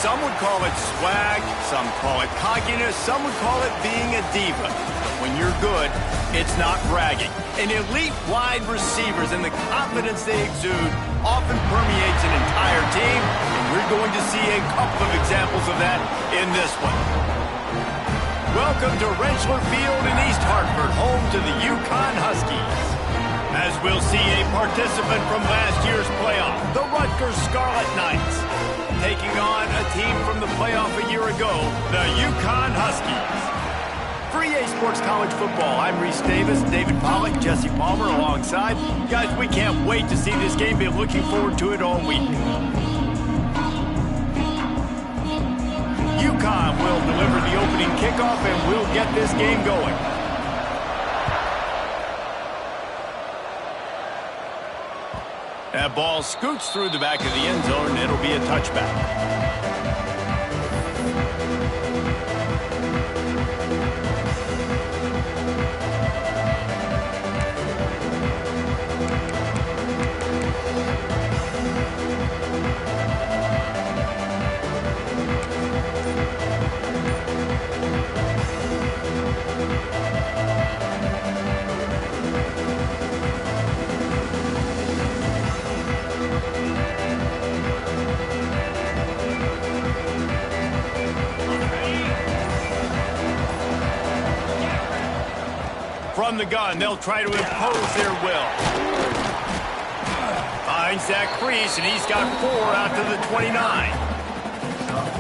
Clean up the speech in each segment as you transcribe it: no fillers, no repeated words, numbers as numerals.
Some would call it swag, some call it cockiness, some would call it being a diva. But when you're good, it's not bragging. And elite wide receivers and the confidence they exude often permeates an entire team, and we're going to see a couple of examples of that in this one. Welcome to Rentschler Field in East Hartford, home to the Yukon Huskies. As we'll see a participant from last year's playoff, the Rutgers Scarlet Knights, taking on a team from the playoff a year ago, the Yukon Huskies. For EA Sports College Football, I'm Reese Davis, David Pollack, Jesse Palmer alongside. Guys, we can't wait to see this game. Been looking forward to it all week. Yukon will deliver the opening kickoff, and we'll get this game going. That ball scoots through the back of the end zone, and it'll be a touchback. From the gun, they'll try to impose their will. Finds that crease, and he's got 4 out to the 29.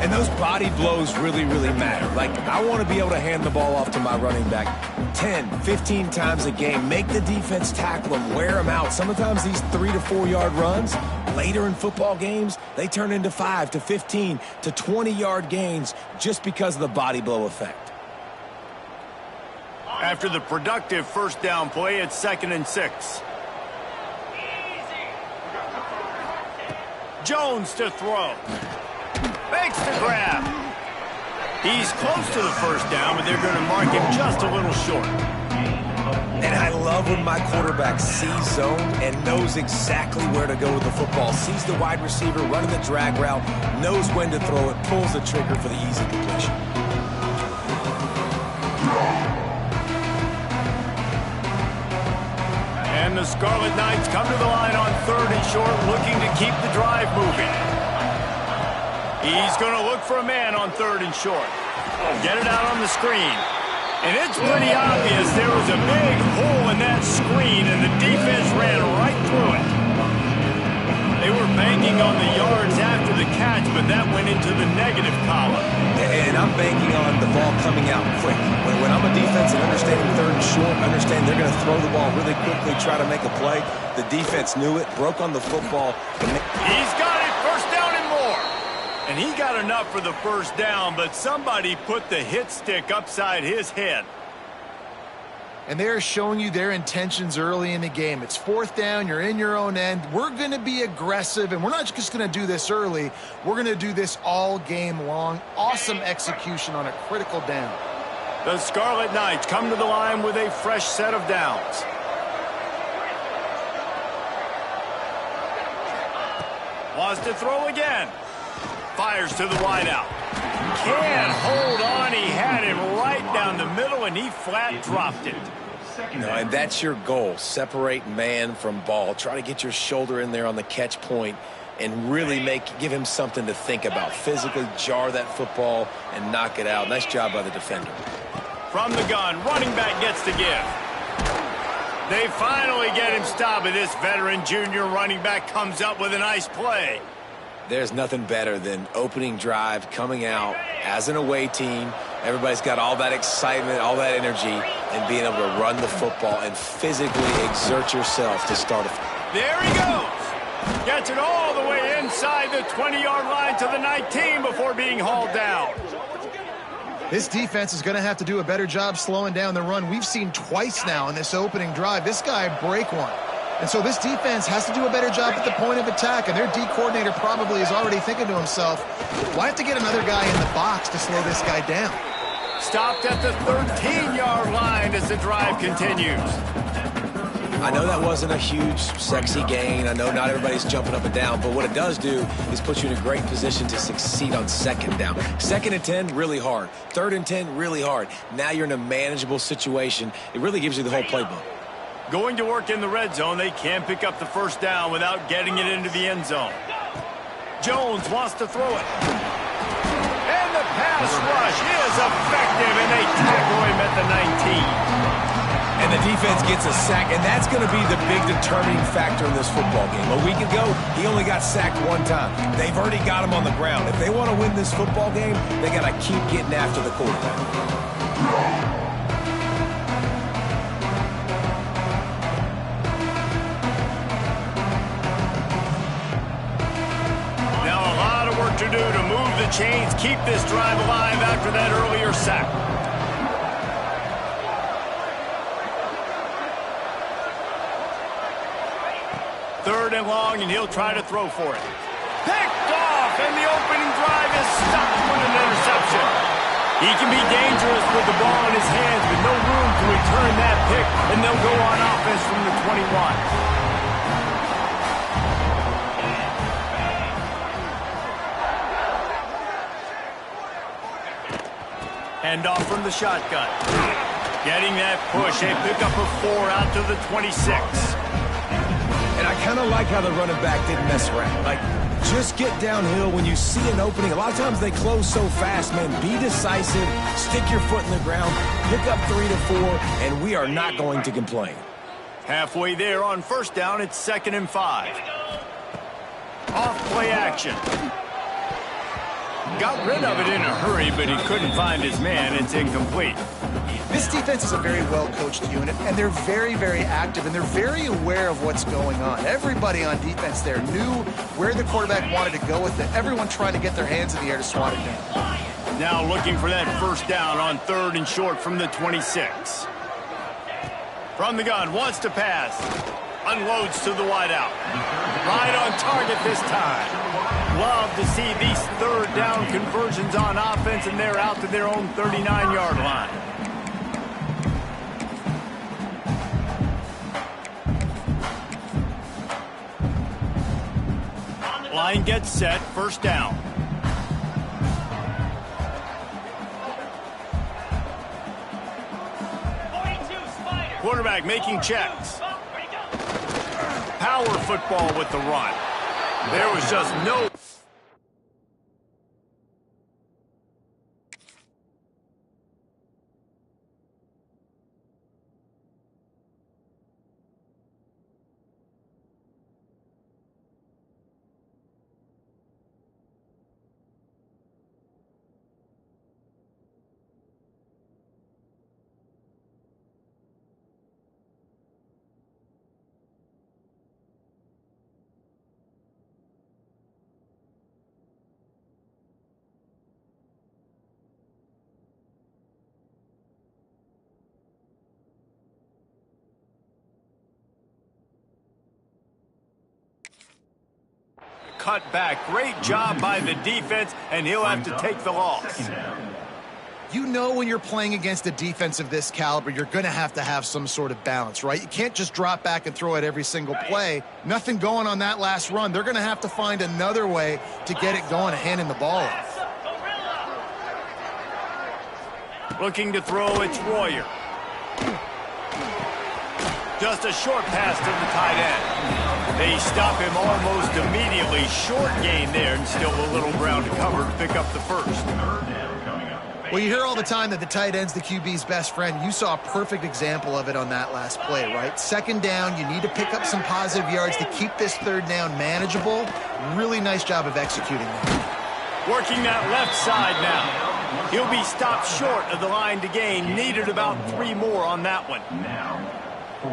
And those body blows really matter. Like, I want to be able to hand the ball off to my running back 10, 15 times a game. Make the defense tackle them, wear them out. Sometimes these 3 to 4 yard runs, later in football games, they turn into 5 to 15 to 20 yard gains just because of the body blow effect. After the productive first down play, it's 2nd and 6. Jones to throw. Makes the grab. He's close to the first down, but they're going to mark him just a little short. And I love when my quarterback sees zone and knows exactly where to go with the football. Sees the wide receiver running the drag route, knows when to throw it, pulls the trigger for the easy completion. And the Scarlet Knights come to the line on 3rd and short, looking to keep the drive moving. He's going to look for a man on 3rd and short. Get it out on the screen. And it's pretty obvious there was a big hole in that screen, and the defense ran right through it. They were banking on the yards after the catch, but that went into the negative column. And I'm banking on the ball coming out quick. When I'm a defense and understanding 3rd and short, understand they're going to throw the ball really quickly, try to make a play. The defense knew it, broke on the football. He's got it, first down and more. And he got enough for the first down, but somebody put the hit stick upside his head. And they're showing you their intentions early in the game. It's 4th down, you're in your own end. We're going to be aggressive, and we're not just going to do this early. We're going to do this all game long. Awesome execution on a critical down. The Scarlet Knights come to the line with a fresh set of downs. Wants to throw again. Fires to the wideout. Can't hold on. He had him right down the middle, and he flat dropped it. No, and that's your goal. Separate man from ball. Try to get your shoulder in there on the catch point and really give him something to think about. Physically jar that football and knock it out. Nice job by the defender. From the gun, running back gets the give. They finally get him stopped, and this veteran junior running back comes up with a nice play. There's nothing better than opening drive, coming out as an away team. Everybody's got all that excitement, all that energy, and being able to run the football and physically exert yourself to start a... There he goes. Gets it all the way inside the 20-yard line to the 19 before being hauled down. This defense is going to have to do a better job slowing down the run. We've seen twice now in this opening drive. This guy break one. And so this defense has to do a better job at the point of attack, and their D coordinator probably is already thinking to himself, well, I have to get another guy in the box to slow this guy down. Stopped at the 13-yard line as the drive continues. I know that wasn't a huge, sexy gain. I know not everybody's jumping up and down, but what it does do is put you in a great position to succeed on second down. 2nd and 10, really hard. 3rd and 10, really hard. Now you're in a manageable situation. It really gives you the whole playbook. Going to work in the red zone, they can't pick up the first down without getting it into the end zone. Jones wants to throw it. And the pass rush is effective, and they tackle him at the 19. And the defense gets a sack, and that's going to be the big determining factor in this football game. A week ago, he only got sacked 1 time. They've already got him on the ground. If they want to win this football game, they got to keep getting after the quarterback. Now a lot of work to do to move the chains, keep this drive alive after that earlier sack. 3rd and long, and he'll try to throw for it. Picked off, and the opening drive is stopped with an interception. He can be dangerous with the ball in his hands, but no room to return that pick, and they'll go on offense from the 21. Hand off from the shotgun. Getting that push, a pickup of 4 out to the 26. And I kind of like how the running back didn't mess around. Like, just get downhill when you see an opening. A lot of times they close so fast, man. Be decisive, stick your foot in the ground, pick up 3 to 4, and we are not going to complain. Halfway there on first down, it's 2nd and 5. Off play action. Got rid of it in a hurry, but he couldn't find his man. It's incomplete. This defense is a very well-coached unit, and they're very, very active, and they're very aware of what's going on. Everybody on defense there knew where the quarterback wanted to go with it. Everyone trying to get their hands in the air to swat it down. Now looking for that first down on 3rd and short from the 26. From the gun, wants to pass. Unloads to the wideout. Right on target this time. Love to see these 3rd down conversions on offense, and they're out to their own 39-yard line. Line gets set, first down. Quarterback making checks. Power football with the run. There was just no... cut back. Great job by the defense, and he'll have to take the loss. You know when you're playing against a defense of this caliber, you're going to have some sort of balance, right? You can't just drop back and throw it every single play. Nothing going on that last run. They're going to have to find another way to get it going and handing the ball off. Looking to throw, it's Royer. Just a short pass to the tight end. They stop him almost immediately. Short gain there, and still a little ground to cover to pick up the first. Well, you hear all the time that the tight end's the QB's best friend. You saw a perfect example of it on that last play, right? 2nd down, you need to pick up some positive yards to keep this 3rd down manageable. Really nice job of executing that. Working that left side now. He'll be stopped short of the line to gain. Needed about 3 more on that one.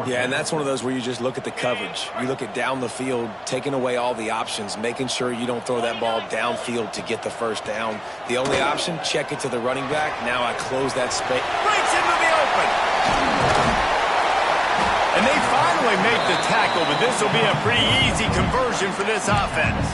Yeah, and that's one of those where you just look at the coverage. You look at down the field, taking away all the options, making sure you don't throw that ball downfield to get the first down. The only option, check it to the running back. Now I close that space. Breaks into the open. And they finally make the tackle, but this will be a pretty easy conversion for this offense.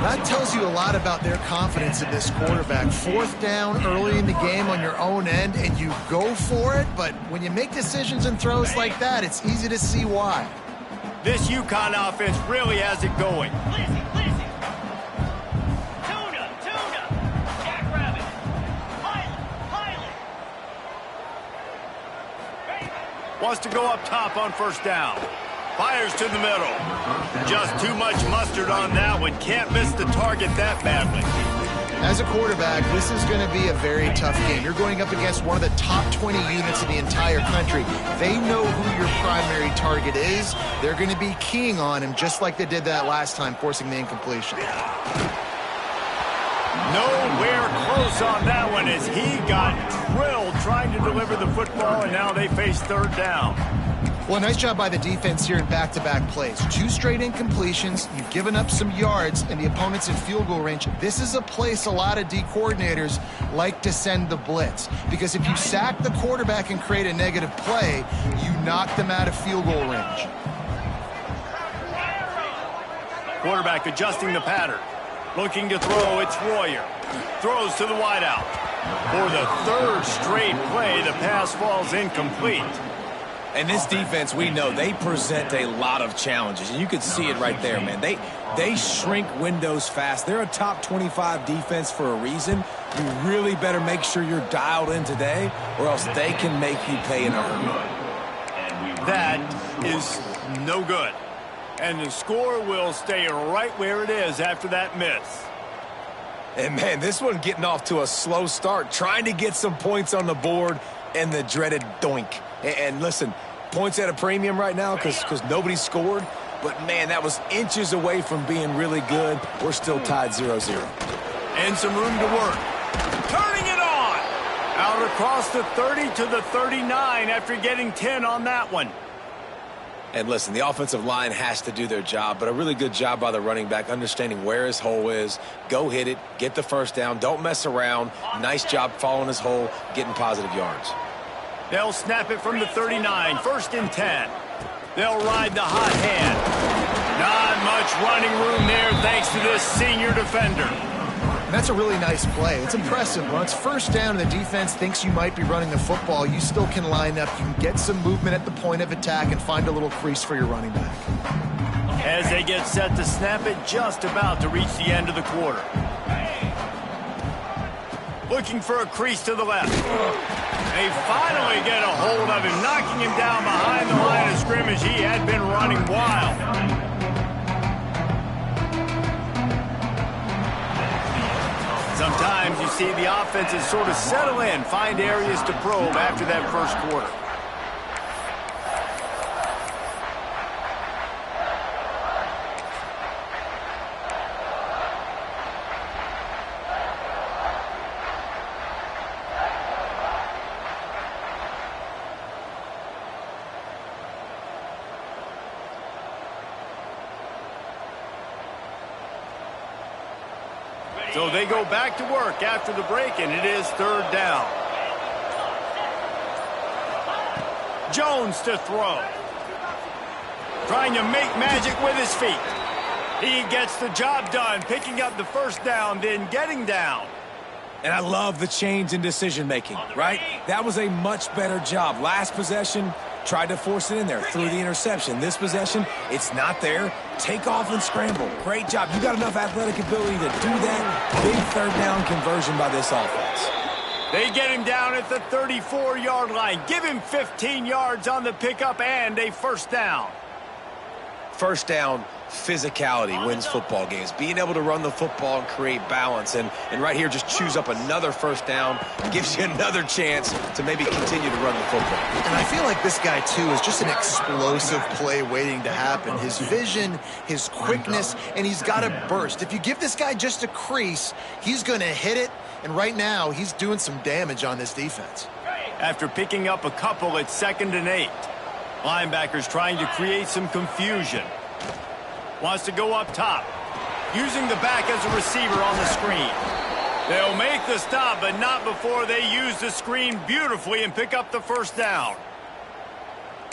That tells you a lot about their confidence in this quarterback. Fourth down early in the game on your own end, and you go for it, but when you make decisions and throws like that, it's easy to see why. This UConn offense really has it going. Wants to go up top on first down. Fires to the middle. Just too much mustard on that one. Can't miss the target that badly. As a quarterback, this is going to be a very tough game. You're going up against one of the top 20 units in the entire country. They know who your primary target is. They're going to be keying on him just like they did that last time, forcing the incompletion. Nowhere close on that one as he got drilled trying to deliver the football, and now they face third down. Well, nice job by the defense here in back-to-back plays. 2 straight incompletions, you've given up some yards, and the opponent's in field goal range. This is a place a lot of D coordinators like to send the blitz, because if you sack the quarterback and create a negative play, you knock them out of field goal range. Quarterback adjusting the pattern. Looking to throw, it's Royer. Throws to the wideout. For the third straight play, the pass falls incomplete. And this defense, we know, they present a lot of challenges. And you can see it right there, man. They shrink windows fast. They're a top 25 defense for a reason. You really better make sure you're dialed in today, or else they can make you pay in a hurry. That is no good. And the score will stay right where it is after that miss. And, man, this one getting off to a slow start, trying to get some points on the board, and the dreaded doink. And listen, points at a premium right now because nobody scored. But, man, that was inches away from being really good. We're still tied 0-0. And some room to work. Turning it on. Out across the 30 to the 39 after getting 10 on that one. And listen, the offensive line has to do their job, but a really good job by the running back, understanding where his hole is. Go hit it, get the first down, don't mess around. Nice job following his hole, getting positive yards. They'll snap it from the 39, 1st and 10. They'll ride the hot hand. Not much running room there thanks to this senior defender. And that's a really nice play. It's impressive. When it's first down and the defense thinks you might be running the football, you still can line up. You can get some movement at the point of attack and find a little crease for your running back. As they get set to snap it, just about to reach the end of the quarter. Looking for a crease to the left. They finally get a hold of him, knocking him down behind the line of scrimmage. He had been running wild. Sometimes you see the offenses sort of settle in, find areas to probe after that first quarter. So they go back to work after the break, and it is 3rd down. Jones to throw. Trying to make magic with his feet. He gets the job done, picking up the first down, then getting down. And I love the change in decision-making, right? That was a much better job. Last possession, tried to force it in there, threw the interception. This possession, it's not there. Take off and scramble. Great job. You got enough athletic ability to do that. Big 3rd down conversion by this offense. They get him down at the 34-yard line. Give him 15 yards on the pickup and a first down. First down, physicality wins football games. Being able to run the football and create balance. And right here, just choose up another first down. Gives you another chance to maybe continue to run the football. And I feel like this guy, too, is just an explosive play waiting to happen. His vision, his quickness, and he's got a burst. If you give this guy just a crease, he's going to hit it. And right now, he's doing some damage on this defense. After picking up a couple at 2nd and 8. Linebackers trying to create some confusion. Wants to go up top. Using the back as a receiver on the screen. They'll make the stop, but not before they use the screen beautifully and pick up the first down.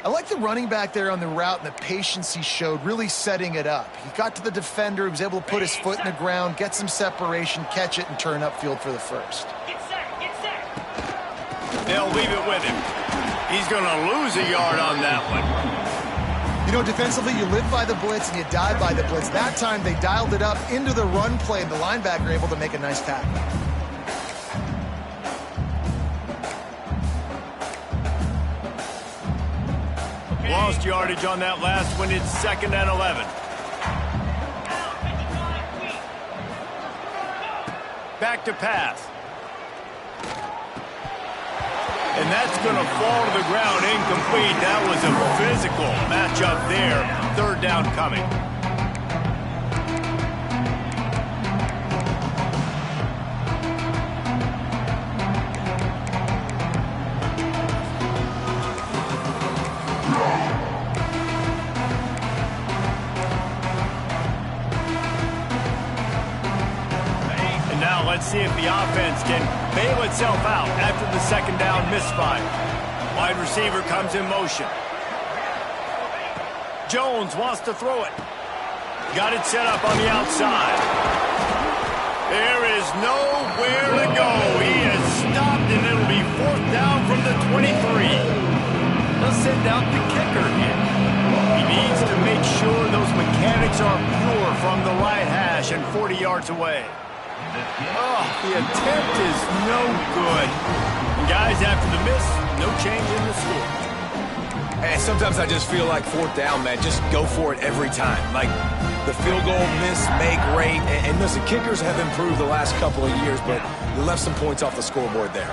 I like the running back there on the route and the patience he showed, really setting it up. He got to the defender, he was able to put his foot in the ground, get some separation, catch it, and turn upfield for the first. They'll leave it with him. He's going to lose a yard on that one. You know, defensively, you live by the blitz and you die by the blitz. That time, they dialed it up into the run play, and the linebacker able to make a nice tackle. Lost yardage on that last one. It's 2nd and 11. Back to pass. And that's going to fall to the ground incomplete. That was a physical matchup there. 3rd down coming. Let's see if the offense can bail itself out after the 2nd down misfire. Wide receiver comes in motion. Jones wants to throw it. Got it set up on the outside. There is nowhere to go. He is stopped, and it'll be 4th down from the 23. They'll send out the kicker here. He needs to make sure those mechanics are pure from the right hash and 40 yards away. Oh, the attempt is no good. And guys, after the miss, no change in the score. Hey, sometimes I just feel like 4th down, man. Just go for it every time. Like the field goal miss, make rate. And listen, kickers have improved the last couple of years, but you left some points off the scoreboard there.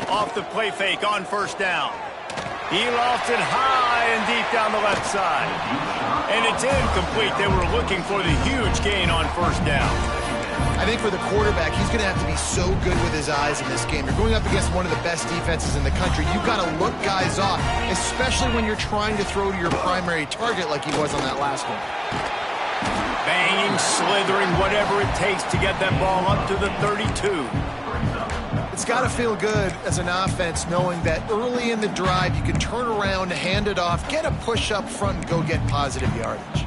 Off the play fake on 1st down. He lofts it high and deep down the left side. And it's incomplete. They were looking for the huge gain on 1st down. I think for the quarterback, he's going to have to be so good with his eyes in this game. You're going up against one of the best defenses in the country. You've got to look guys off, especially when you're trying to throw to your primary target like he was on that last one. Banging, slithering, whatever it takes to get that ball up to the 32. It's got to feel good as an offense knowing that early in the drive you can turn around, hand it off, get a push up front, and go get positive yardage.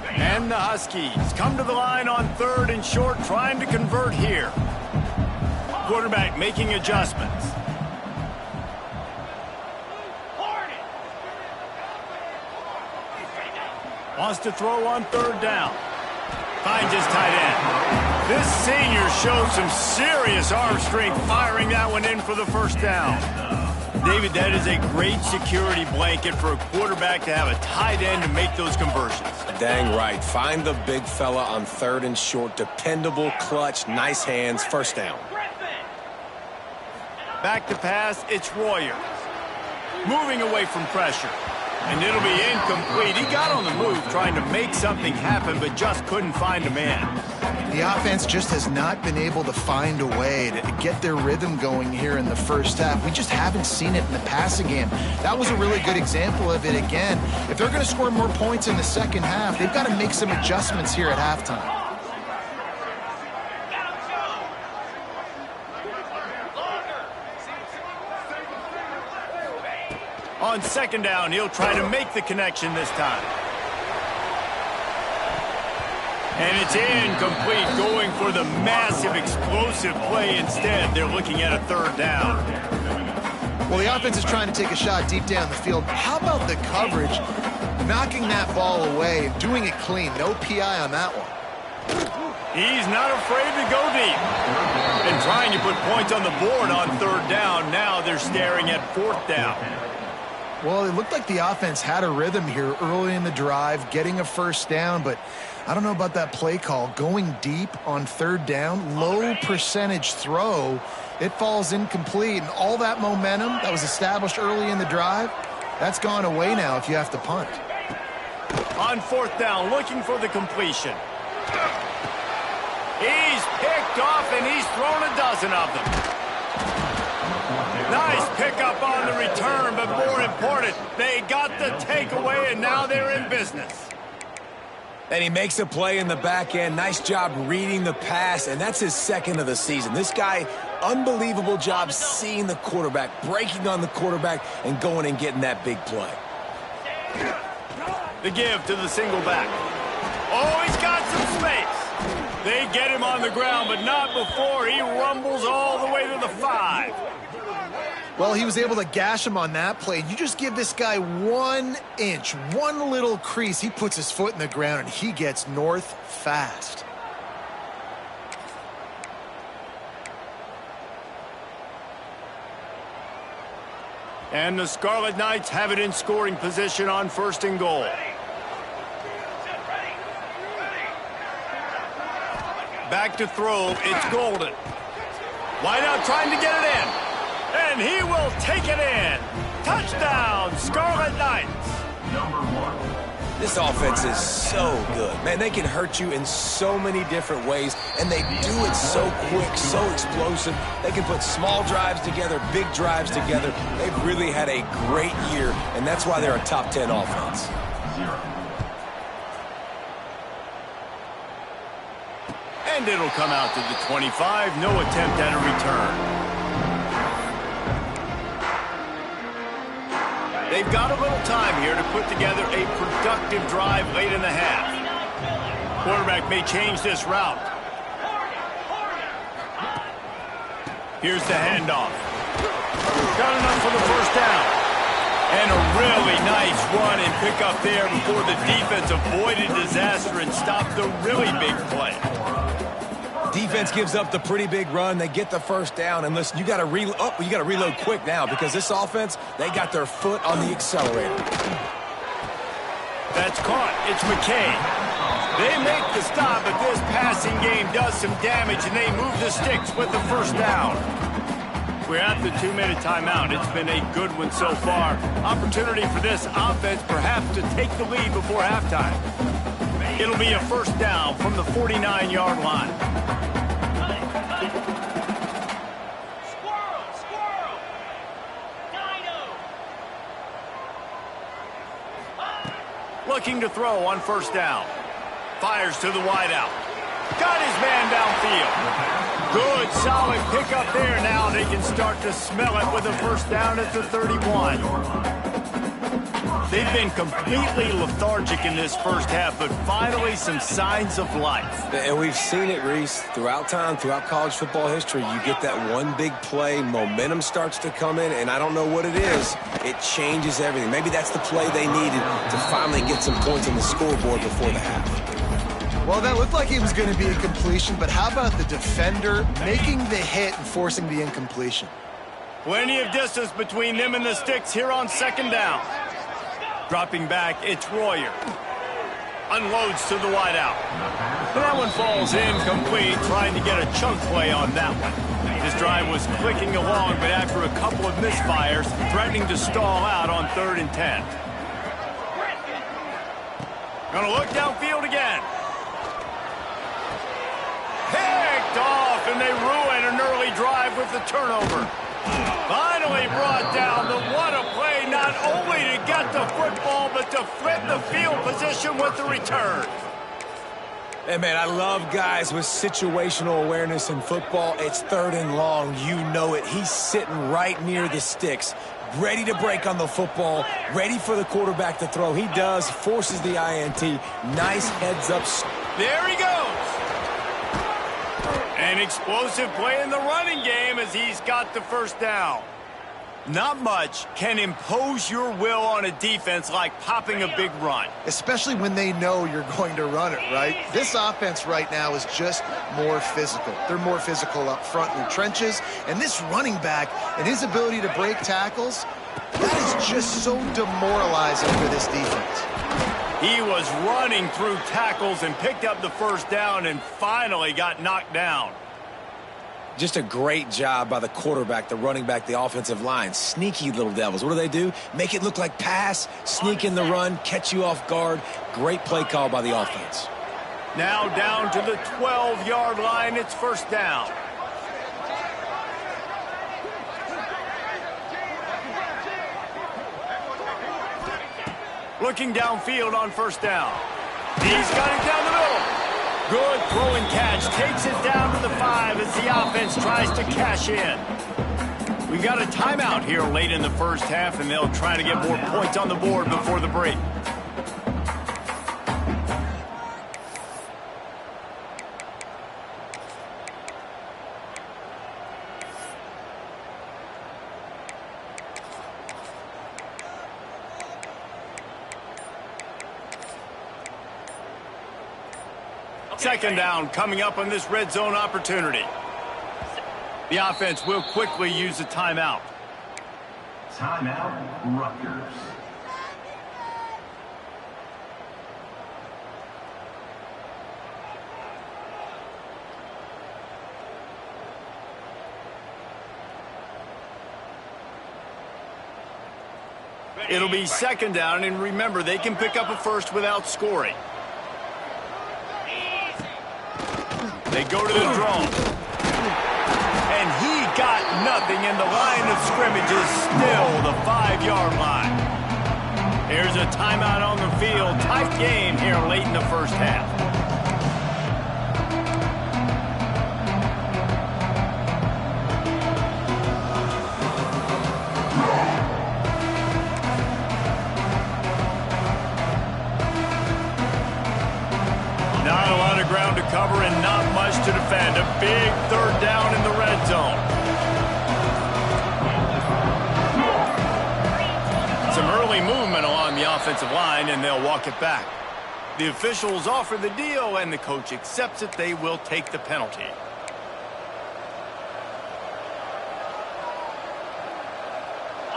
And the Huskies come to the line on 3rd and short, trying to convert here. Quarterback making adjustments. Wants to throw on 3rd down. Finds his tight end. This senior showed some serious arm strength firing that one in for the 1st down. David, that is a great security blanket for a quarterback to have a tight end to make those conversions. Dang right. Find the big fella on 3rd and short. Dependable, clutch, nice hands, 1st down. Back to pass, it's Royer. Moving away from pressure. And it'll be incomplete. He got on the move trying to make something happen, but just couldn't find a man. The offense just has not been able to find a way to get their rhythm going here in the 1st half. We just haven't seen it in the passing game. That was a really good example of it again. If they're going to score more points in the 2nd half, they've got to make some adjustments here at halftime. On 2nd down, he'll try to make the connection this time. And it's incomplete, going for the massive, explosive play instead. They're looking at a 3rd down. Well, the offense is trying to take a shot deep down the field. How about the coverage, knocking that ball away, doing it clean? No PI on that one. He's not afraid to go deep. And trying to put points on the board on 3rd down. Now they're staring at 4th down. Well, it looked like the offense had a rhythm here early in the drive, getting a 1st down, but I don't know about that play call. Going deep on 3rd down, low percentage throw, it falls incomplete, and all that momentum that was established early in the drive, that's gone away now if you have to punt. On 4th down, looking for the completion. He's picked off, and he's thrown a dozen of them. Nice pickup on the return, but more important, they got the takeaway, and now they're in business. And he makes a play in the back end. Nice job reading the pass, and that's his second of the season. This guy, unbelievable job seeing the quarterback, breaking on the quarterback, and going and getting that big play. The give to the single back. Oh, he's got some space. They get him on the ground, but not before he rumbles all the way to the 5. Well, he was able to gash him on that play. You just give this guy 1 inch, one little crease. He puts his foot in the ground, and he gets north fast. And the Scarlet Knights have it in scoring position on 1st and goal. Back to throw, it's Golden. Wideout trying to get it in. And he will take it in. Touchdown, Scarlet Knights. This offense is so good. Man, they can hurt you in so many different ways, and they do it so quick, so explosive. They can put small drives together, big drives together. They've really had a great year, and that's why they're a top 10 offense. And it'll come out to the 25. No attempt at a return. They've got a little time here to put together a productive drive late in the half. Quarterback may change this route. Here's the handoff. Got enough for the 1st down. And a really nice run and pick up there before the defense avoided disaster and stopped the really big play. Defense gives up the pretty big run. They get the 1st down. And listen, you got to reload quick now because this offense, they got their foot on the accelerator. That's caught. It's McKay. They make the stop, but this passing game does some damage, and they move the sticks with the 1st down. We're at the 2-minute timeout. It's been a good one so far. Opportunity for this offense perhaps to take the lead before halftime. It'll be a 1st down from the 49-yard line. Looking to throw on 1st down. Fires to the wideout. Got his man downfield. Good, solid pickup there. Now they can start to smell it with a 1st down at the 31. They've been completely lethargic in this 1st half, but finally some signs of life. And we've seen it, Reese, throughout time, throughout college football history. You get that one big play, momentum starts to come in, and I don't know what it is. It changes everything. Maybe that's the play they needed to finally get some points on the scoreboard before the half. Well, that looked like it was going to be a completion, but how about the defender making the hit and forcing the incompletion? Plenty of distance between them and the sticks here on 2nd down. Dropping back, it's Royer. Unloads to the wideout. That one falls incomplete, trying to get a chunk play on that one. This drive was clicking along, but after a couple of misfires, threatening to stall out on 3rd and 10. Gonna look downfield again. Picked off, and they ruin an early drive with the turnover. Finally brought down. What a play, not only to get the football, but to flip the field position with the return. Hey, man, I love guys with situational awareness in football. It's 3rd and long. You know it. He's sitting right near the sticks, ready to break on the football, ready for the quarterback to throw. He does, forces the INT. Nice heads-up. There he goes. An explosive play in the running game as he's got the 1st down. Not much can impose your will on a defense like popping a big run. Especially when they know you're going to run it, right? This offense right now is just more physical. They're more physical up front in the trenches. And this running back and his ability to break tackles, that is just so demoralizing for this defense. He was running through tackles and picked up the 1st down and finally got knocked down. Just a great job by the quarterback, the running back, the offensive line. Sneaky little devils. What do? Make it look like pass, sneak in the run, catch you off guard. Great play call by the offense. Now down to the 12-yard line. It's 1st down. Looking downfield on 1st down. He's got it down the middle. Good throw and catch. Takes it down to the 5 as the offense tries to cash in. We've got a timeout here late in the first half, and they'll try to get more points on the board before the break. Second down coming up on this red zone opportunity. The offense will quickly use a timeout. Timeout, Rutgers. It'll be second down, and remember, they can pick up a first without scoring. They go to the draw. And he got nothing, and the line of scrimmage is still the 5-yard line. Here's a timeout on the field. Tight game here late in the first half. Not a lot of ground to cover and not much to defend. A big third down in the red zone. Some early movement along the offensive line, and they'll walk it back. The officials offer the deal, and the coach accepts it. They will take the penalty.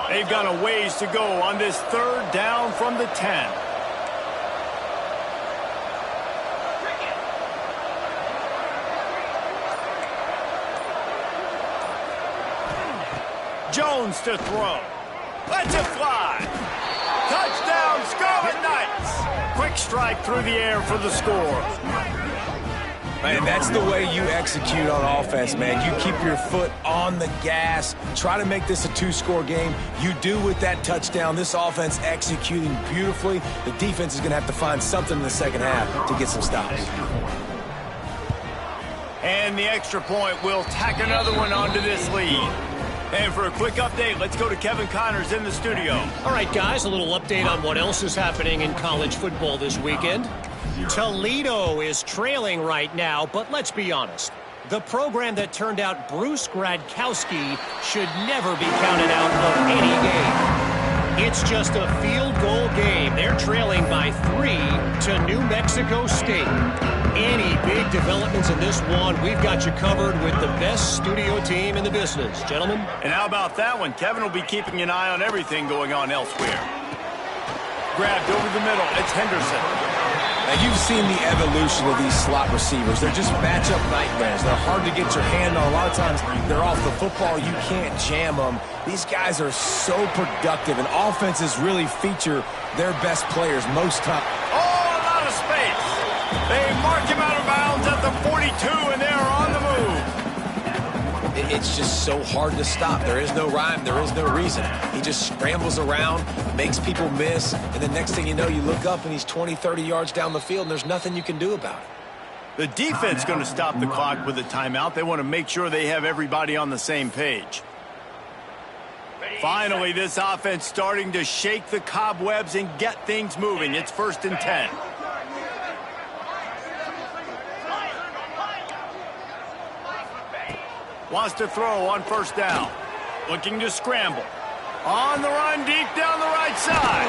They've got a ways to go on this third down from the 10. Jones to throw. Lets it fly. Touchdown, Scarlet Knights. Quick strike through the air for the score. Man, that's the way you execute on offense, man. You keep your foot on the gas. Try to make this a 2-score game. You do with that touchdown. This offense executing beautifully. The defense is going to have to find something in the second half to get some stops. And the extra point will tack another one onto this lead. And for a quick update, let's go to Kevin Connors in the studio. All right, guys, a little update on what else is happening in college football this weekend. Toledo is trailing right now, but let's be honest. The program that turned out Bruce Gradkowski should never be counted out of any game. It's just a field goal game. They're trailing by 3 to New Mexico State. Any big developments in this one, we've got you covered with the best studio team in the business. Gentlemen? And how about that one? Kevin will be keeping an eye on everything going on elsewhere. Grabbed over the middle. It's Henderson. Now, you've seen the evolution of these slot receivers. They're just matchup nightmares. They're hard to get your hand on. A lot of times, they're off the football. You can't jam them. These guys are so productive, and offenses really feature their best players most times. Oh, a lot of space. They mark him out of bounds at the 42, and they're on the move. It's just so hard to stop. There is no rhyme. There is no reason. He just scrambles around, makes people miss, and the next thing you know, you look up and he's 20, 30 yards down the field, and there's nothing you can do about it. The defense going to stop the clock with a timeout. They want to make sure they have everybody on the same page. Finally, this offense starting to shake the cobwebs and get things moving. It's 1st and 10. Wants to throw on 1st down. Looking to scramble. On the run, deep down the right side.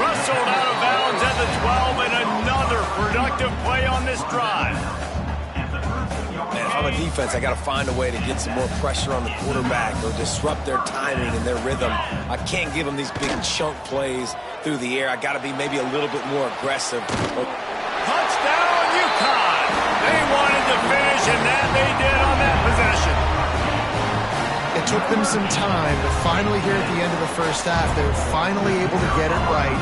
Rustled out of bounds at the 12, and another productive play on this drive. Man, if I'm a defense, I got to find a way to get some more pressure on the quarterback or disrupt their timing and their rhythm. I can't give them these big chunk plays through the air. I got to be maybe a little bit more aggressive. Touchdown, UConn! They wanted to finish, and that they did on that possession. It took them some time, but finally here at the end of the first half, they were finally able to get it right.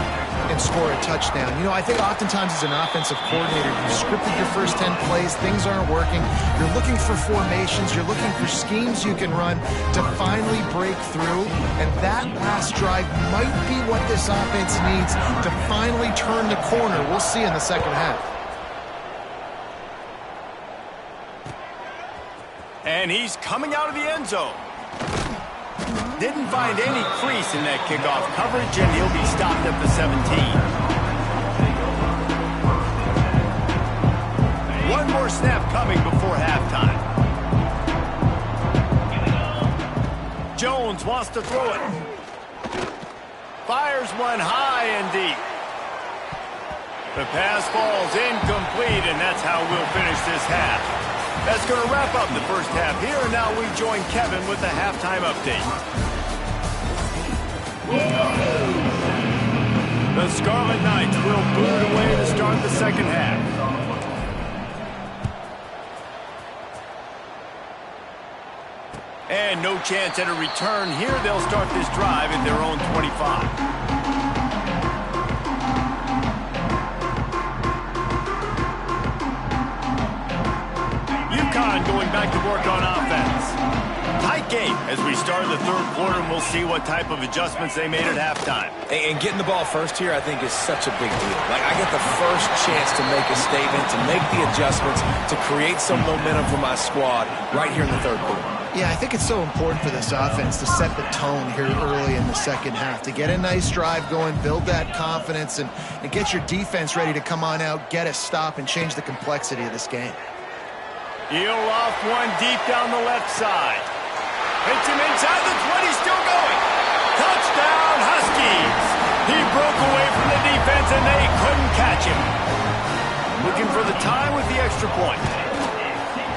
and score a touchdown. You know, I think oftentimes as an offensive coordinator, you've scripted your first 10 plays, things aren't working. You're looking for formations, you're looking for schemes you can run to finally break through, and that last drive might be what this offense needs to finally turn the corner. We'll see in the second half. And he's coming out of the end zone. Didn't find any crease in that kickoff coverage, and he'll be stopped at the 17. One more snap coming before halftime. Jones wants to throw it. Fires one high and deep. The pass falls incomplete, and that's how we'll finish this half. That's going to wrap up the first half here, and now we join Kevin with the halftime update. The Scarlet Knights will boot it away to start the second half. And no chance at a return here. They'll start this drive at their own 25. Going back to work on offense. Tight game as we start the third quarter, and we'll see what type of adjustments they made at halftime. And getting the ball first here, I think, is such a big deal. Like, I get the first chance to make a statement, to make the adjustments, to create some momentum for my squad right here in the third quarter. Yeah, I think it's so important for this offense to set the tone here early in the second half, to get a nice drive going, build that confidence, and get your defense ready to come on out, get a stop, and change the complexity of this game. Heel off one deep down the left side. Hits him inside the 20, still going. Touchdown, Huskies. He broke away from the defense, and they couldn't catch him. Looking for the time with the extra point.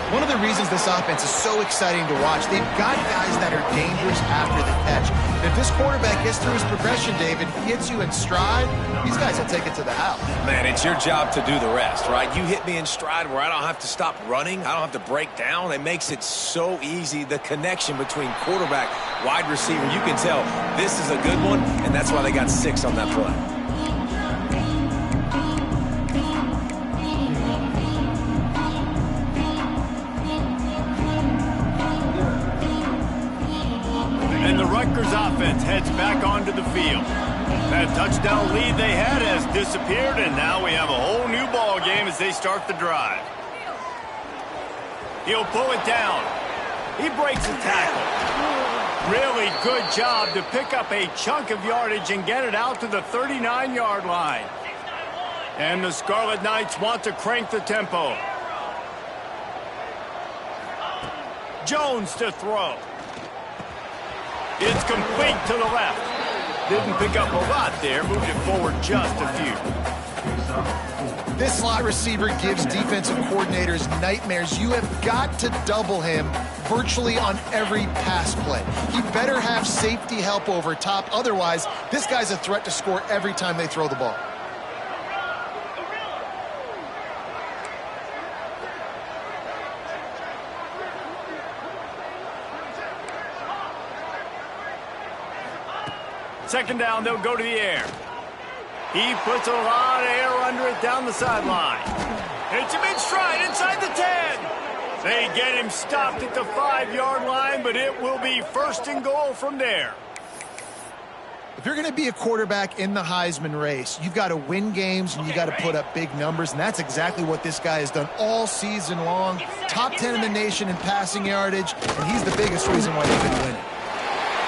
One of the reasons this offense is so exciting to watch, they've got guys that are dangerous after the catch. If this quarterback gets through his progression, David, he hits you in stride, these guys will take it to the house. Man, it's your job to do the rest, right? You hit me in stride where I don't have to stop running. I don't have to break down. It makes it so easy. The connection between quarterback, wide receiver, you can tell this is a good one, and that's why they got 6 on that play. And the Rutgers offense heads back onto the field. That touchdown lead they had has disappeared, and now we have a whole new ball game as they start the drive. He'll pull it down. He breaks a tackle. Really good job to pick up a chunk of yardage and get it out to the 39-yard line. And the Scarlet Knights want to crank the tempo. Jones to throw. It's complete to the left. Didn't pick up a lot there. Moved it forward just a few. This slot receiver gives defensive coordinators nightmares. You have got to double him virtually on every pass play. He better have safety help over top. Otherwise, this guy's a threat to score every time they throw the ball. Second down, they'll go to the air. He puts a lot of air under it down the sideline. Hits him in stride inside the 10. They get him stopped at the 5-yard line, but it will be first and goal from there. If you're going to be a quarterback in the Heisman race, you've got to win games and you got to put up big numbers, and that's exactly what this guy has done all season long. Top 10 in the nation in passing yardage, and he's the biggest reason why they've been winning.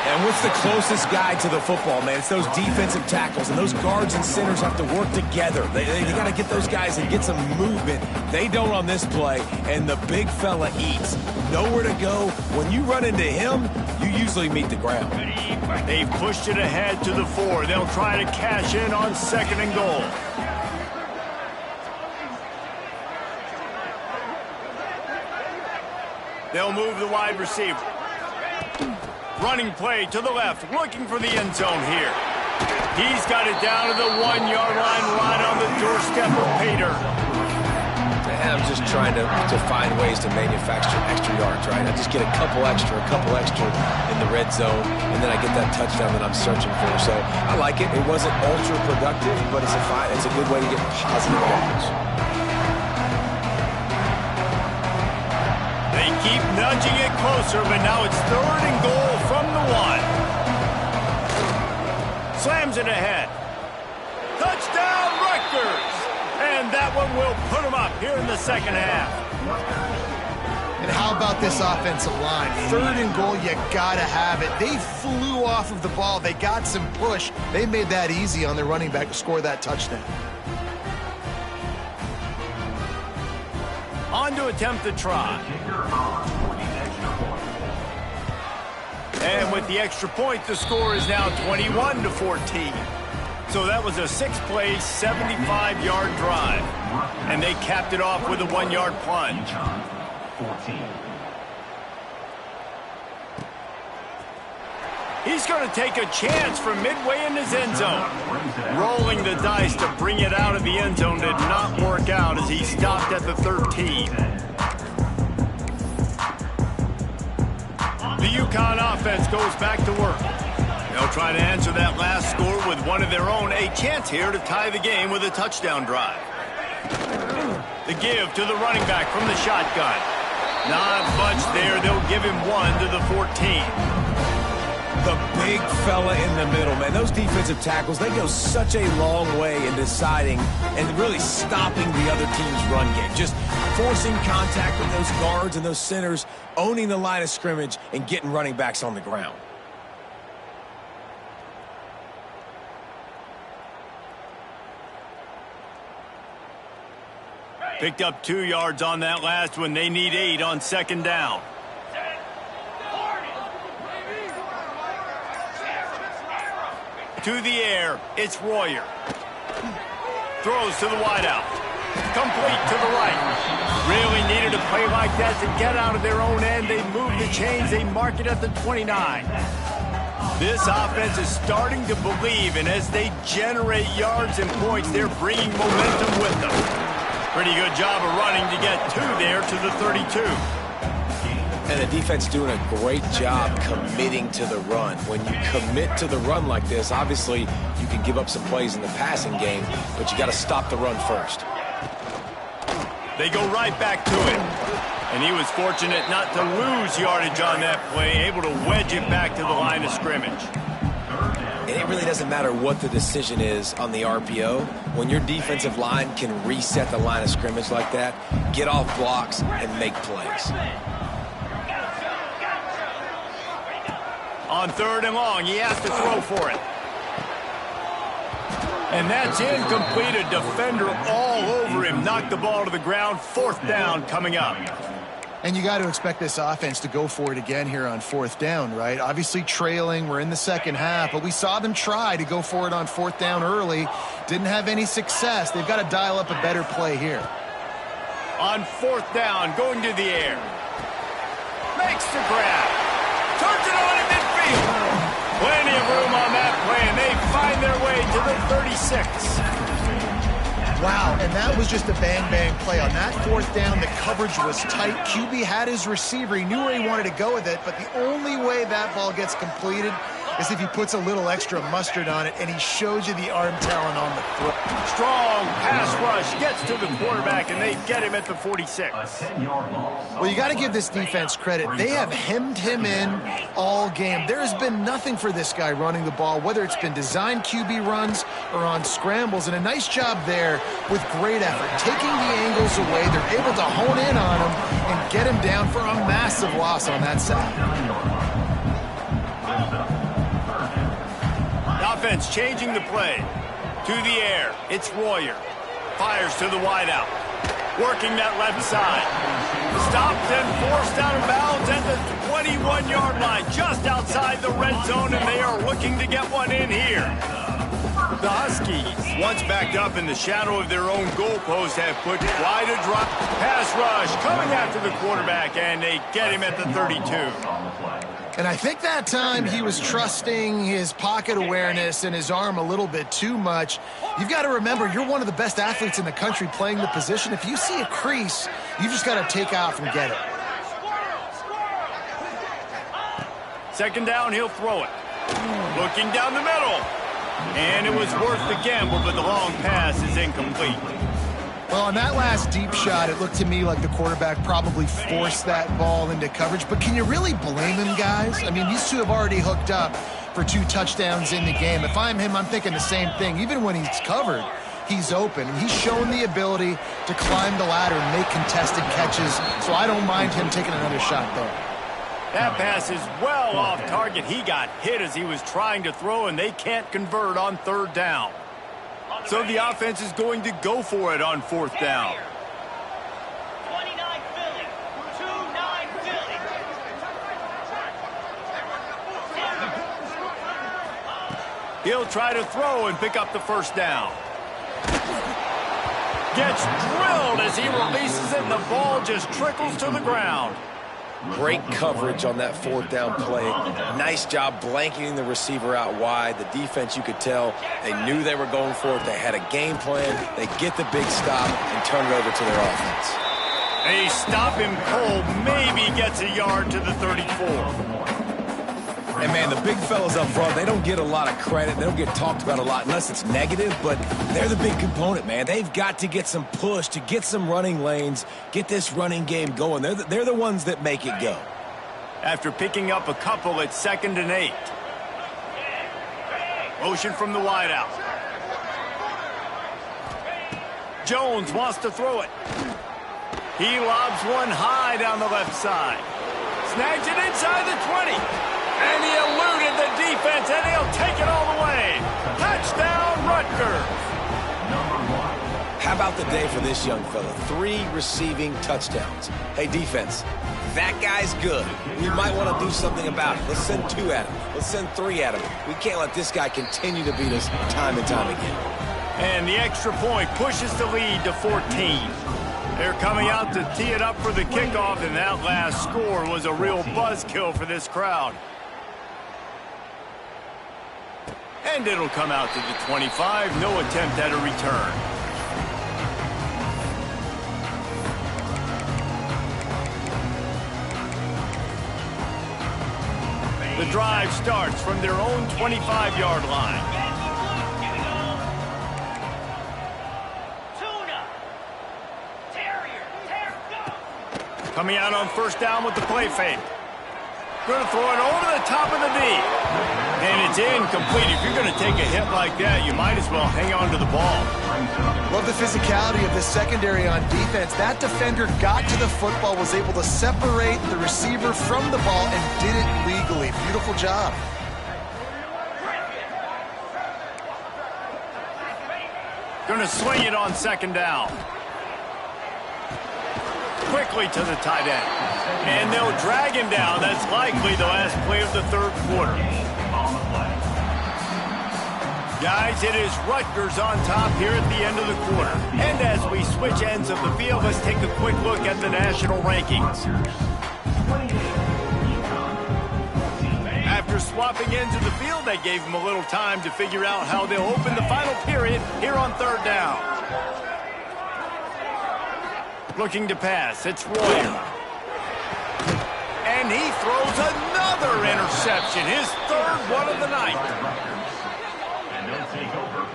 And what's the closest guy to the football, man? It's those defensive tackles, and those guards and centers have to work together. They got to get those guys and get some movement. They don't on this play, and the big fella eats. Nowhere to go. When you run into him, you usually meet the ground. They've pushed it ahead to the 4. They'll try to cash in on second and goal. They'll move the wide receiver. Running play to the left, looking for the end zone here. He's got it down to the 1-yard line, right on the doorstep of Pater. And I'm just trying to find ways to manufacture extra yards, right? I just get a couple extra in the red zone, and then I get that touchdown that I'm searching for. So I like it. It wasn't ultra productive, but it's a good way to get positive yards. They keep nudging it closer, but now it's 3rd and goal from the 1. Slams it ahead. Touchdown, Rutgers! And that one will put them up here in the second half. And how about this offensive line? 3rd and goal, you gotta have it. They flew off of the ball. They got some push. They made that easy on their running back to score that touchdown. On to attempt the try. And with the extra point, the score is now 21-14. So that was a 6-play, 75-yard drive. And they capped it off with a 1-yard plunge. He's going to take a chance from midway in his end zone. Rolling the dice to bring it out of the end zone did not work out as he stopped at the 13. The UConn offense goes back to work. They'll try to answer that last score with one of their own. A chance here to tie the game with a touchdown drive. The give to the running back from the shotgun. Not much there. They'll give him 1 to the 14. The big fella in the middle, man. Those defensive tackles, they go such a long way in deciding and really stopping the other team's run game. Just forcing contact with those guards and those centers, owning the line of scrimmage, and getting running backs on the ground. Picked up 2 yards on that last one. They need 8 on 2nd down. To the air, it's Royer. Throws to the wideout. Complete to the right. Really needed a play like that to get out of their own end. They move the chains. They mark it at the 29. This offense is starting to believe, and as they generate yards and points, they're bringing momentum with them. Pretty good job of running to get 2 there to the 32. And the defense doing a great job committing to the run. When you commit to the run like this, obviously you can give up some plays in the passing game, but you got to stop the run first. They go right back to it. And he was fortunate not to lose yardage on that play, able to wedge it back to the line of scrimmage. And it really doesn't matter what the decision is on the RPO. When your defensive line can reset the line of scrimmage like that, get off blocks and make plays. On 3rd and long, he has to throw for it. And that's incomplete. A defender all over him. Knocked the ball to the ground. 4th down coming up. And you got to expect this offense to go for it again here on 4th down, right? Obviously trailing. We're in the second half, but we saw them try to go for it on 4th down early. Didn't have any success. They've got to dial up a better play here. On 4th down, going to the air. Makes the grab. Turns it on in midfield. Plenty of room on that play, and they find their way to the 36. Wow, and that was just a bang-bang play. On that 4th down, the coverage was tight. QB had his receiver. He knew where he wanted to go with it, but the only way that ball gets completed is if he puts a little extra mustard on it, and he shows you the arm talent on the throw. Strong pass rush gets to the quarterback, and they get him at the 46. Well, you got to give this defense credit. They have hemmed him in all game. There has been nothing for this guy running the ball, whether it's been designed QB runs or on scrambles, and a nice job there with great effort. Taking the angles away, they're able to hone in on him and get him down for a massive loss on that side. Offense changing the play. To the air, it's Royer. Fires to the wideout. Working that left side. Stopped and forced out of bounds at the 21-yard line, just outside the red zone, and they are looking to get one in here. The Huskies, once backed up in the shadow of their own goalpost, have put quite a drop. Pass rush coming after the quarterback, and they get him at the 32. And I think that time he was trusting his pocket awareness and his arm a little bit too much. You've got to remember, you're one of the best athletes in the country playing the position. If you see a crease, you've just got to take off and get it. Second down, he'll throw it. Looking down the middle. And it was worth the gamble, but the long pass is incomplete. Well, on that last deep shot, it looked to me like the quarterback probably forced that ball into coverage. But can you really blame him, guys? I mean, these two have already hooked up for 2 touchdowns in the game. If I'm him, I'm thinking the same thing. Even when he's covered, he's open. And he's shown the ability to climb the ladder and make contested catches. So I don't mind him taking another shot there. That pass is well off target. He got hit as he was trying to throw, and they can't convert on third down. So the offense is going to go for it on fourth down. 29 Philly. 2-9 Philly. He'll try to throw and pick up the first down. Gets drilled as he releases it, and the ball just trickles to the ground. Great coverage on that fourth down play. Nice job blanketing the receiver out wide. The defense, you could tell, they knew they were going for it. They had a game plan. They get the big stop and turn it over to their offense. They stop him cold. Maybe gets a yard to the 34. And, man, the big fellas up front, they don't get a lot of credit. They don't get talked about a lot unless it's negative, but they're the big component, man. They've got to get some push to get some running lanes, get this running game going. They're the ones that make it go. After picking up a couple at 2nd and 8. Motion from the wideout. Jones wants to throw it. He lobs one high down the left side. Snags it inside the 20. And he eluded the defense, and he'll take it all the way. Touchdown, Rutgers. How about the day for this young fella? 3 receiving touchdowns. Hey, defense, that guy's good. We might want to do something about it. Let's send 2 at him. Let's send 3 at him. We can't let this guy continue to beat us time and time again. And the extra point pushes the lead to 14. They're coming out to tee it up for the kickoff, and that last score was a real buzzkill for this crowd. And it'll come out to the 25. No attempt at a return. The drive starts from their own 25-yard line. Coming out on first down with the play fake. Going to throw it over the top of the knee. And it's incomplete. If you're going to take a hit like that, you might as well hang on to the ball. Love the physicality of the secondary on defense. That defender got to the football, was able to separate the receiver from the ball, and did it legally. Beautiful job. Going to swing it on second down. Quickly to the tight end. And they'll drag him down. That's likely the last play of the third quarter. Guys, it is Rutgers on top here at the end of the quarter. And as we switch ends of the field, let's take a quick look at the national rankings. After swapping ends of the field, they gave them a little time to figure out how they'll open the final period here on third down. Looking to pass, it's Royer. And he throws another interception, his third one of the night.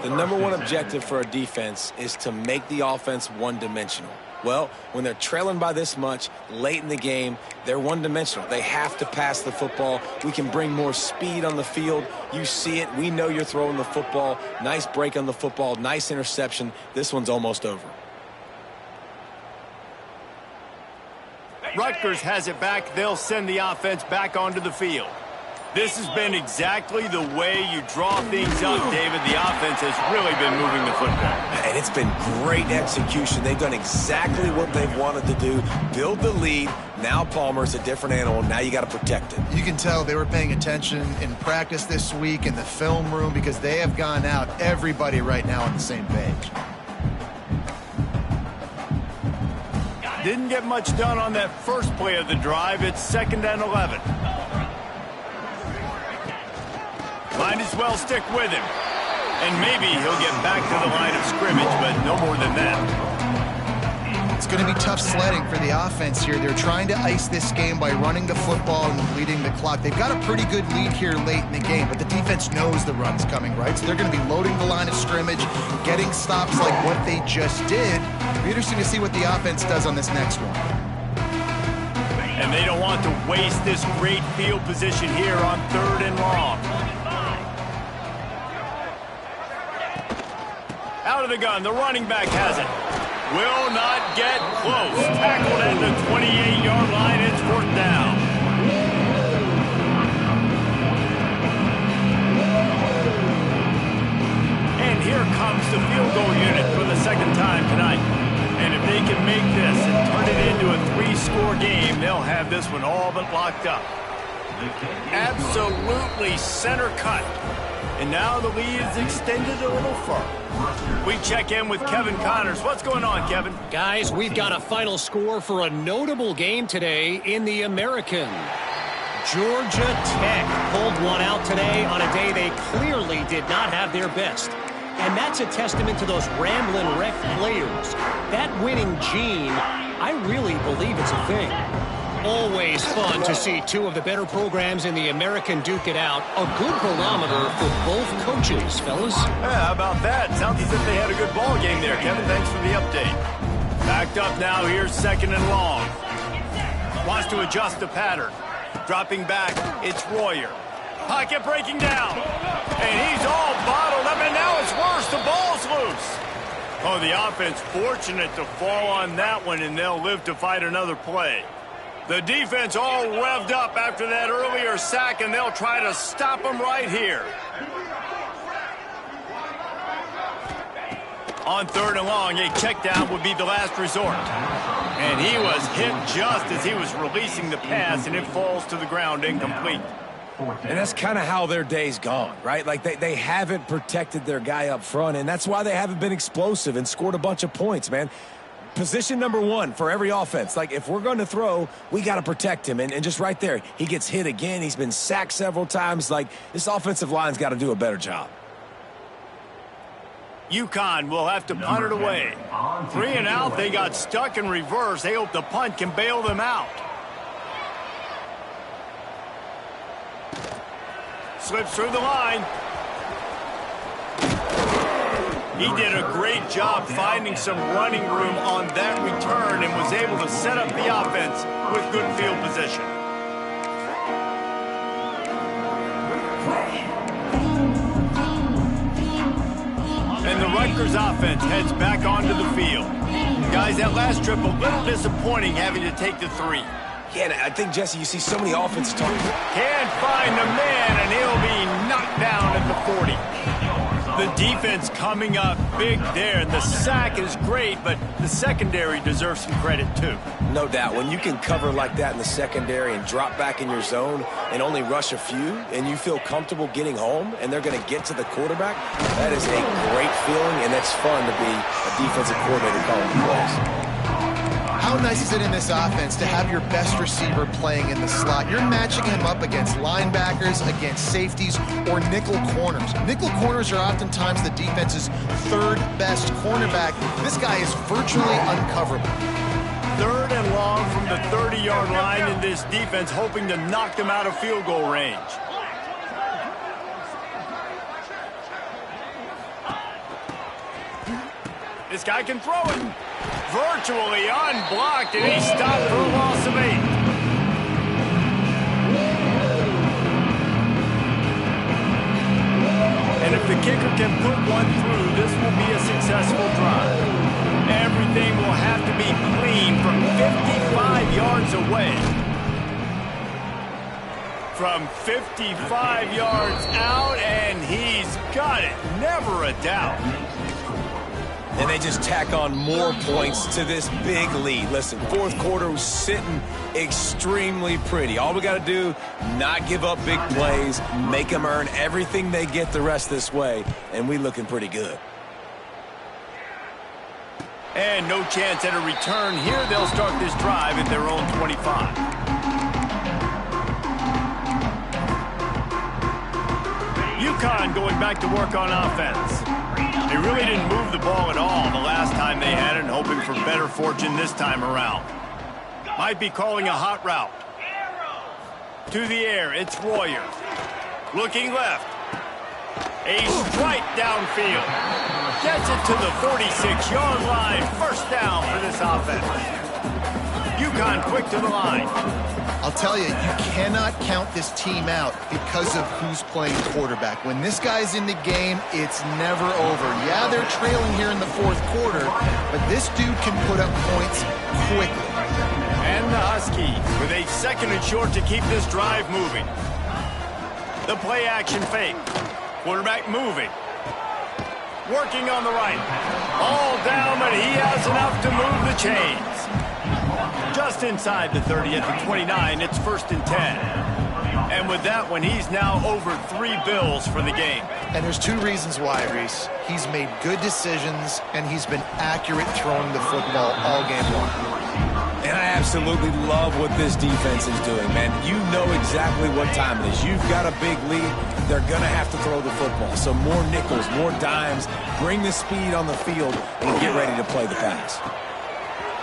The number one objective for a defense is to make the offense one-dimensional. Well, when they're trailing by this much late in the game, they're one-dimensional. They have to pass the football. We can bring more speed on the field. You see it. We know you're throwing the football. Nice break on the football. Nice interception. This one's almost over. Rutgers has it back. They'll send the offense back onto the field. This has been exactly the way you draw things up, David. The offense has really been moving the football. And it's been great execution. They've done exactly what they've wanted to do. Build the lead. Now Palmer's a different animal. Now you got to protect it. You can tell they were paying attention in practice this week in the film room because they have gone out, everybody right now on the same page. Didn't get much done on that first play of the drive. It's 2nd and 11. Might as well stick with him. And maybe he'll get back to the line of scrimmage, but no more than that. It's going to be tough sledding for the offense here. They're trying to ice this game by running the football and leading the clock. They've got a pretty good lead here late in the game, but the defense knows the run's coming, right? So they're going to be loading the line of scrimmage, getting stops like what they just did. It'll be interesting to see what the offense does on this next one. And they don't want to waste this great field position here on 3rd and long. Out of the gun, the running back has it. Will not get close. Tackled at the 28-yard line. It's 4th down. And here comes the field goal unit for the 2nd time tonight. And if they can make this and turn it into a 3-score game, they'll have this one all but locked up. Absolutely center cut. And now the lead is extended a little further. We check in with Kevin Connors. What's going on, Kevin? Guys, we've got a final score for a notable game today in the American. Georgia Tech pulled one out today on a day they clearly did not have their best. And that's a testament to those rambling wreck players. That winning gene, I really believe it's a thing. Always fun to see two of the better programs in the American duke it out. A good barometer for both coaches, fellas. Yeah, how about that? Sounds as if they had a good ball game there, Kevin. Thanks for the update. Backed up now. Here's 2nd and long. Wants to adjust the pattern. Dropping back. It's Royer. Pocket breaking down. And he's all bottled up, and now it's worse. The ball's loose. Oh, the offense fortunate to fall on that one, and they'll live to fight another play. The defense all revved up after that earlier sack, and they'll try to stop them right here. On 3rd and long, a check down would be the last resort. And he was hit just as he was releasing the pass, and it falls to the ground incomplete. And that's kind of how their day's gone, right? Like they haven't protected their guy up front, and that's why they haven't been explosive and scored a bunch of points, man. Position number 1 for every offense. Like, if we're going to throw, we got to protect him. And just right there, he gets hit again. He's been sacked several times. Like, this offensive line's got to do a better job. UConn will have to punt it away. 3 and out, they got stuck in reverse. They hope the punt can bail them out. Slips through the line. He did a great job finding some running room on that return and was able to set up the offense with good field position. And the Rutgers offense heads back onto the field. Guys, that last trip a little disappointing having to take the 3. Yeah, and I think, Jesse, you see so many offenses talking. Can't find the man, and he'll be knocked down at the 40. The defense coming up big there. The sack is great, but the secondary deserves some credit too. No doubt. When you can cover like that in the secondary and drop back in your zone and only rush a few, and you feel comfortable getting home, and they're going to get to the quarterback, that is a great feeling, and it's fun to be a defensive coordinator calling the plays. How nice is it in this offense to have your best receiver playing in the slot? You're matching him up against linebackers, against safeties, or nickel corners. Nickel corners are oftentimes the defense's 3rd best cornerback. This guy is virtually uncoverable. 3rd and long from the 30-yard line in this defense, hoping to knock them out of field goal range. This guy can throw it. Virtually unblocked, and he stopped for a loss of 8. And if the kicker can put one through, this will be a successful drive. Everything will have to be clean from 55 yards away. from 55 yards out, and he's got it. Never a doubt. And they just tack on more points to this big lead. Listen, fourth quarter was sitting extremely pretty. All we got to do, not give up big plays, make them earn everything they get the rest this way, and we looking pretty good. And no chance at a return here. They'll start this drive at their own 25. UConn going back to work on offense. They really didn't move the ball at all the last time they had it, hoping for better fortune this time around. Might be calling a hot route. To the air, it's Royer. Looking left. A strike downfield. Gets it to the 46-yard line. First down for this offense. UConn quick to the line. I'll tell you, you cannot count this team out because of who's playing quarterback. When this guy's in the game, it's never over. Yeah, they're trailing here in the fourth quarter, but this dude can put up points quickly. And the Huskies with a second and short to keep this drive moving. The play action fake. Quarterback moving. Working on the right. All down, but he has enough to move the chains. Just inside the 30 at the 29, it's 1st and 10. And with that one, he's now over 3 bills for the game. And there's 2 reasons why, Reese. He's made good decisions, and he's been accurate throwing the football all game long. And I absolutely love what this defense is doing, man. You know exactly what time it is. You've got a big lead. They're going to have to throw the football. So more nickels, more dimes, bring the speed on the field, and get ready to play the pass.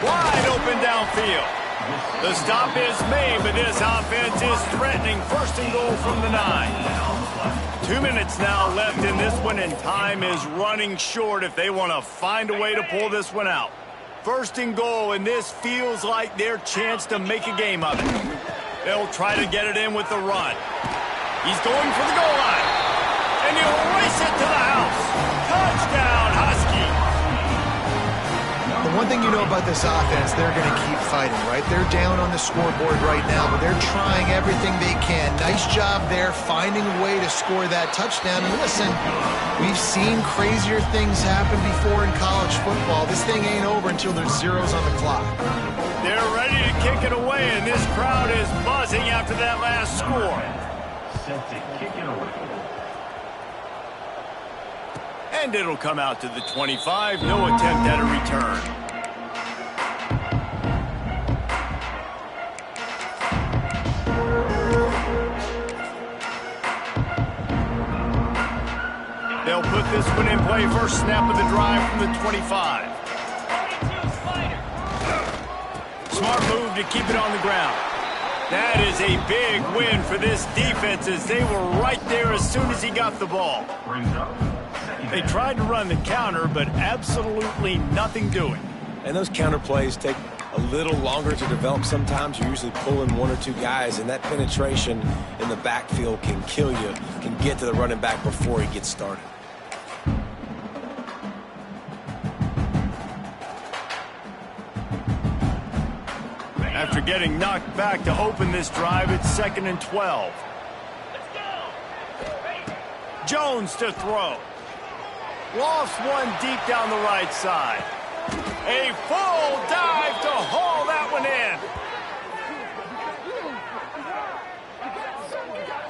Wide open downfield. The stop is made, but this offense is threatening. 1st and goal from the 9. 2 minutes now left in this one, and time is running short if they want to find a way to pull this one out. 1st and goal, and this feels like their chance to make a game of it. They'll try to get it in with the run. He's going for the goal line, and he'll race it to the house. Touchdown, Husky. The one thing you know about this offense, they're going to keep fighting, right? They're down on the scoreboard right now, but they're trying everything they can. Nice job there, finding a way to score that touchdown. And listen, we've seen crazier things happen before in college football. This thing ain't over until there's zeros on the clock. They're ready to kick it away, and this crowd is buzzing after that last score. Set to kick it away. And it'll come out to the 25. No attempt at a return. They'll put this one in play. First snap of the drive from the 25. Smart move to keep it on the ground. That is a big win for this defense as they were right there as soon as he got the ball. They tried to run the counter, but absolutely nothing doing. And those counter plays take a little longer to develop. Sometimes you're usually pulling 1 or 2 guys, and that penetration in the backfield can kill you, can get to the running back before he gets started. After getting knocked back to open this drive, it's 2nd and 12. Jones to throw. Lost one deep down the right side. A full dive to haul that one in.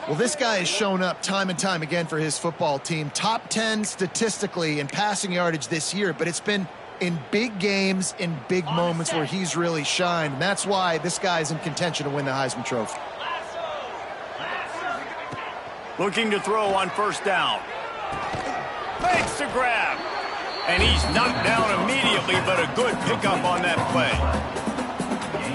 Well, this guy has shown up time and time again for his football team. Top 10 statistically in passing yardage this year, but it's been in big games, in big moments where he's really shined. And that's why this guy's in contention to win the Heisman Trophy. Looking to throw on 1st down. Makes the grab. And he's knocked down immediately, but a good pickup on that play.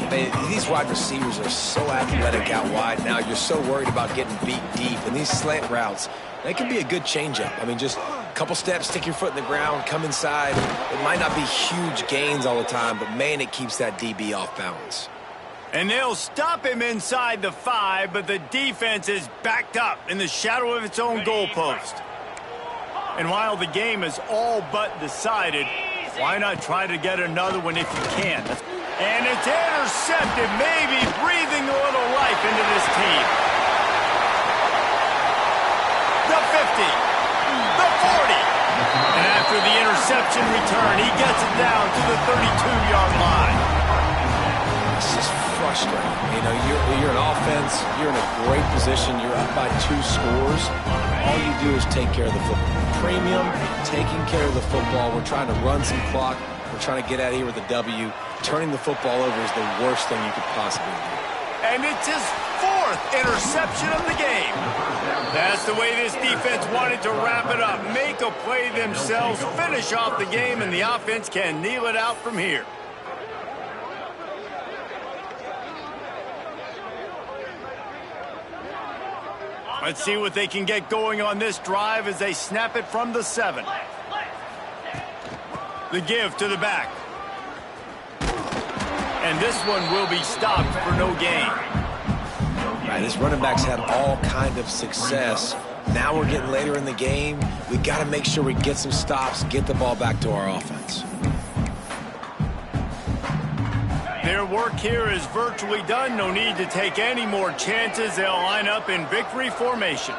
Man, these wide receivers are so athletic out wide now. You're so worried about getting beat deep. And these slant routes, they can be a good changeup. I mean, just a couple steps, stick your foot in the ground, come inside. It might not be huge gains all the time, but, man, it keeps that DB off balance. And they'll stop him inside the 5, but the defense is backed up in the shadow of its own goalpost. And while the game is all but decided, why not try to get another one if you can? And it's intercepted, maybe breathing a little life into this team. the 40. And after the interception return, he gets it down to the 32-yard line. This is frustrating. You know, you're an offense. You're in a great position. You're up by 2 scores. All you do is take care of the football. Premium, taking care of the football. We're trying to run some clock. We're trying to get out of here with a W. Turning the football over is the worst thing you could possibly do. And it's his 4th interception of the game. That's the way this defense wanted to wrap it up. Make a play themselves, finish off the game, and the offense can kneel it out from here. Let's see what they can get going on this drive as they snap it from the 7. The give to the back. And this one will be stopped for no gain. Right, this running back's had all kind of success. Now we're getting later in the game. We got to make sure we get some stops, get the ball back to our offense. Their work here is virtually done. No need to take any more chances. They'll line up in victory formation.